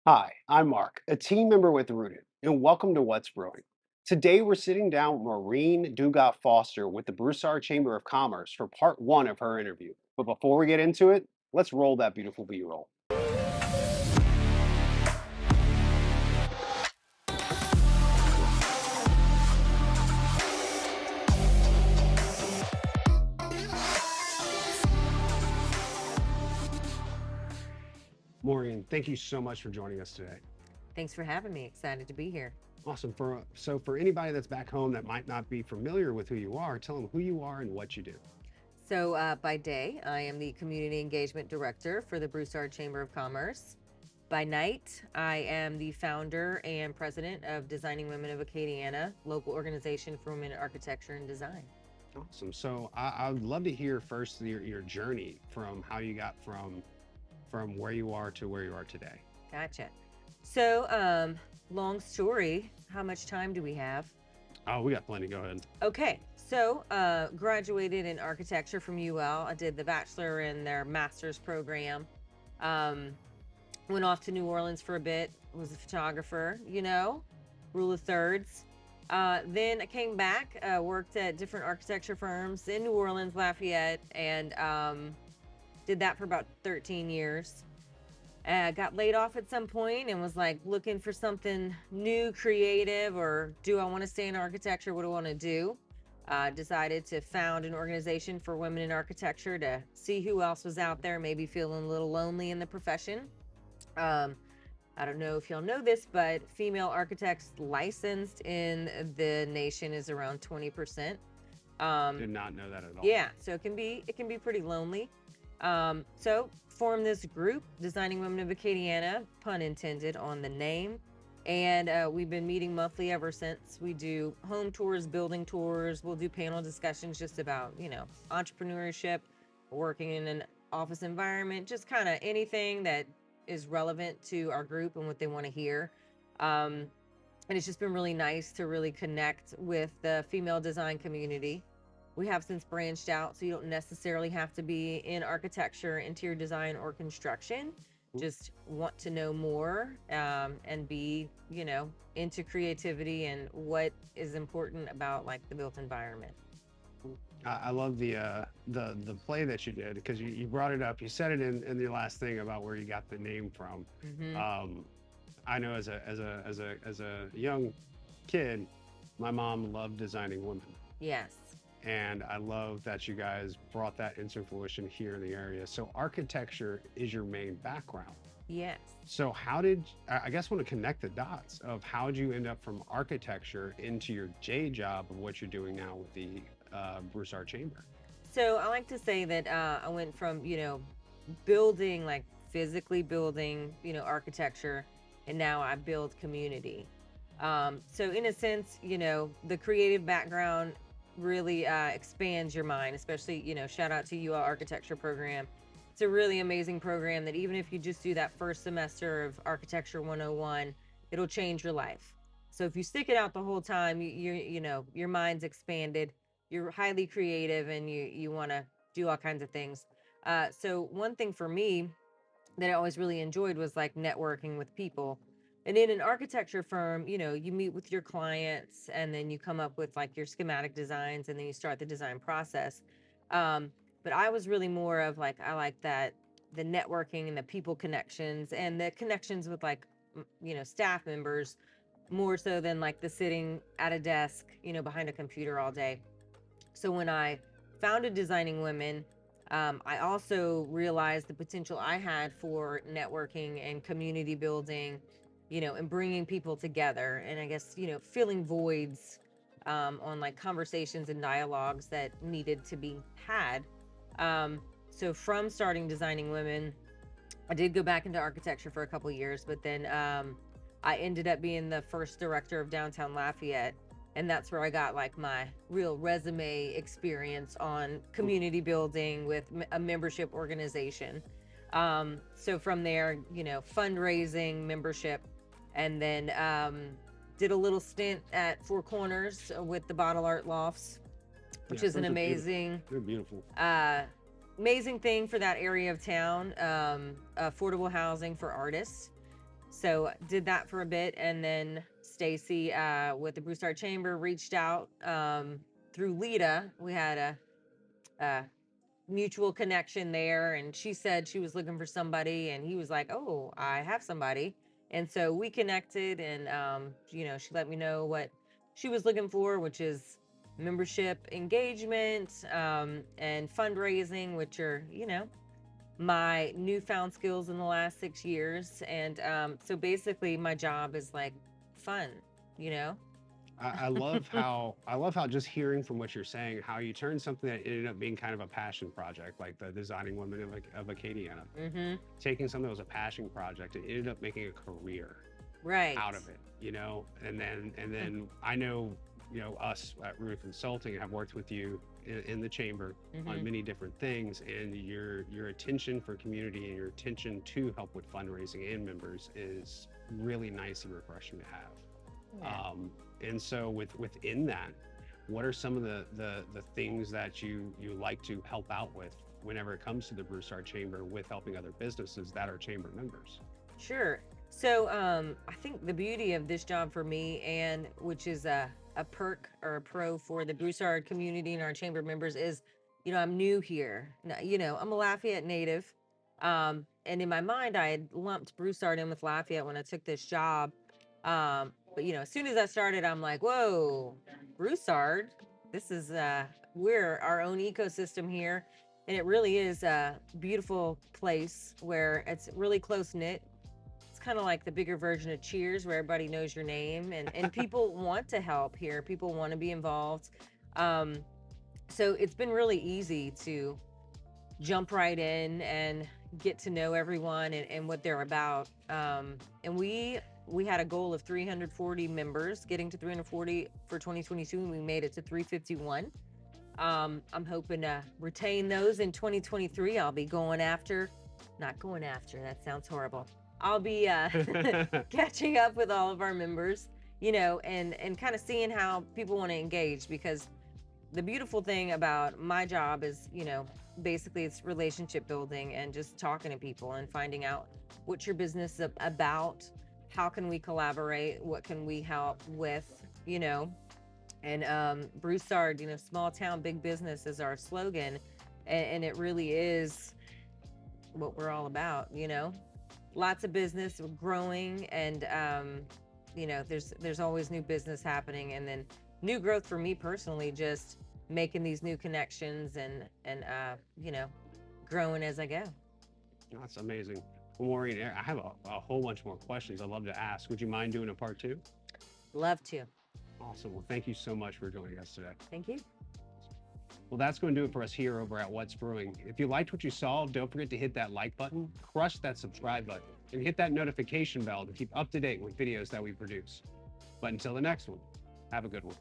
Hi, I'm Mark, a team member with Rooted, and welcome to What's Brewing. Today, we're sitting down with Maureen Dugas Foster with the Broussard Chamber of Commerce for part one of her interview. But before we get into it, let's roll that beautiful B roll. Maureen, thank you so much for joining us today. Thanks for having me. Excited to be here. Awesome. For anybody that's back home that might not be familiar with who you are, tell them who you are and what you do. By day, I am the Community Engagement Director for the Broussard Chamber of Commerce. By night, I am the founder and president of Designing Women of Acadiana, local organization for women in architecture and design. Awesome. I would love to hear first your journey from how you got from where you are to where you are today. Gotcha. So, long story. How much time do we have? Oh, we got plenty. Go ahead. Okay, graduated in architecture from UL. I did the bachelor and their master's program. Um, Went off to New Orleans for a bit, was a photographer, rule of thirds. Then I came back, worked at different architecture firms in New Orleans, Lafayette, and did that for about 13 years. Got laid off at some point and was like looking for something new, creative, or do I want to stay in architecture? What do I want to do? Decided to found an organization for women in architecture to see who else was out there, maybe feeling a little lonely in the profession. Um, I don't know if y'all know this, but female architects licensed in the nation is around 20%. Did not know that at all. Yeah, so it can be pretty lonely. So formed this group, Designing Women of Acadiana, pun intended on the name. And we've been meeting monthly ever since. We do home tours, building tours. We'll do panel discussions just about, entrepreneurship, working in an office environment, just kind of anything that is relevant to our group and what they want to hear. And it's just been really nice to really connect with the female design community. We have since branched out, so you don't necessarily have to be in architecture, interior design, or construction. Just want to know more and be, into creativity and what is important about like the built environment. I love the play that you did because you brought it up. You said it in your last thing about where you got the name from. Hmm. I know as a young kid, my mom loved designing women. Yes. And I love that you guys brought that into fruition here in the area. So architecture is your main background. Yes. So I guess want to connect the dots of how did you end up from architecture into your J job of what you're doing now with the Broussard Chamber? So I like to say that I went from, building, like physically building, architecture, and now I build community. So in a sense, the creative background really expands your mind, especially, shout out to UL Architecture Program. It's a really amazing program that even if you just do that first semester of Architecture 101, it'll change your life. So if you stick it out the whole time, your mind's expanded, you're highly creative, and you want to do all kinds of things. So one thing for me that I always really enjoyed was like networking with people. And in an architecture firm, you meet with your clients and then you come up with like your schematic designs and then you start the design process. But I was really more of like, I like that the networking and the people connections and the connections with like, staff members more so than like the sitting at a desk, behind a computer all day. So when I founded Designing Women, I also realized the potential I had for networking and community building, and bringing people together. And I guess, filling voids on like conversations and dialogues that needed to be had. So from starting Designing Women, I did go back into architecture for a couple years, but then I ended up being the first director of downtown Lafayette. And that's where I got like my real resume experience on community building with a membership organization. So from there, fundraising, membership, and then did a little stint at Four Corners with the Bottle Art Lofts, which Yeah, is an those are beautiful. amazing, They're beautiful. amazing thing for that area of town. Affordable housing for artists. So did that for a bit, and then Stacy with the Broussard Chamber reached out through Lita. We had a mutual connection there, and she said she was looking for somebody, and he was like, "Oh, I have somebody." And so we connected, and she let me know what she was looking for, which is membership engagement and fundraising, which are my newfound skills in the last 6 years. And so basically my job is like fun, you know? I love how just hearing from what you're saying, how you turned something that ended up being kind of a passion project, like the designing women of Acadiana, Mm-hmm. taking something that was a passion project and ended up making a career Right. out of it, and then I know, us at Roof Consulting have worked with you in the chamber on Mm-hmm. many different things, and your attention for community and your attention to help with fundraising and members is really nice and refreshing to have. Yeah. And so within that, what are some of the things that you like to help out with whenever it comes to the Broussard Chamber with helping other businesses that are chamber members? Sure. So I think the beauty of this job for me, and which is a perk or a pro for the Broussard community and our chamber members, is, I'm new here. I'm a Lafayette native. And in my mind, I had lumped Broussard in with Lafayette when I took this job. But as soon as I started, I'm like, whoa, Broussard, this is we're our own ecosystem here. And it really is a beautiful place where it's really close knit. It's kind of like the bigger version of Cheers, where everybody knows your name, and people want to help here. People want to be involved. Um, so it's been really easy to jump right in and get to know everyone and what they're about. And we had a goal of 340 members, getting to 340 for 2022, and we made it to 351. I'm hoping to retain those in 2023. I'll be not going after, that sounds horrible. I'll be catching up with all of our members, and kind of seeing how people want to engage, because the beautiful thing about my job is, basically it's relationship building and just talking to people and finding out what your business is about, how can we collaborate, what can we help with, and Broussard, small town, big business is our slogan. And it really is what we're all about, lots of business growing, and there's always new business happening, and then new growth for me personally, just making these new connections and growing as I go. That's amazing. Well, Maureen, I have a whole bunch more questions I'd love to ask. Would you mind doing a part two? Love to. Awesome. Well, thank you so much for joining us today. Thank you. Well, that's going to do it for us here over at What's Brewing. If you liked what you saw, don't forget to hit that like button, crush that subscribe button, and hit that notification bell to keep up to date with videos that we produce. But until the next one, have a good one.